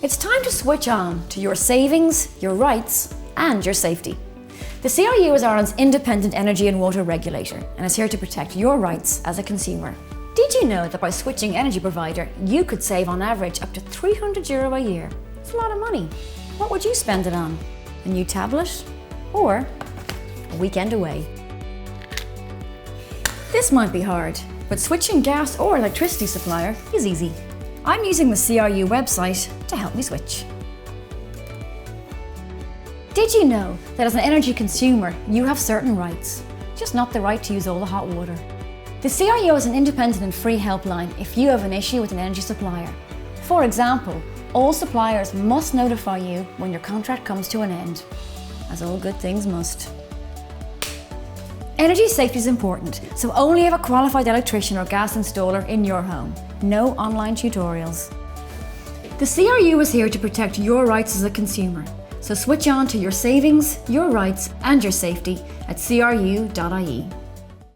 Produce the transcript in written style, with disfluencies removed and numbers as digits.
It's time to switch on to your savings, your rights, and your safety. The CRU is Ireland's independent energy and water regulator and is here to protect your rights as a consumer. Did you know that by switching energy provider, you could save on average up to €300 a year? It's a lot of money. What would you spend it on? A new tablet? Or a weekend away? This might be hard, but switching gas or electricity supplier is easy. I'm using the CRU website to help me switch. Did you know that as an energy consumer, you have certain rights, just not the right to use all the hot water? The CRU is an independent and free helpline if you have an issue with an energy supplier. For example, all suppliers must notify you when your contract comes to an end, as all good things must. Energy safety is important, so only have a qualified electrician or gas installer in your home. No online tutorials. The CRU is here to protect your rights as a consumer, so switch on to your savings, your rights, and your safety at cru.ie.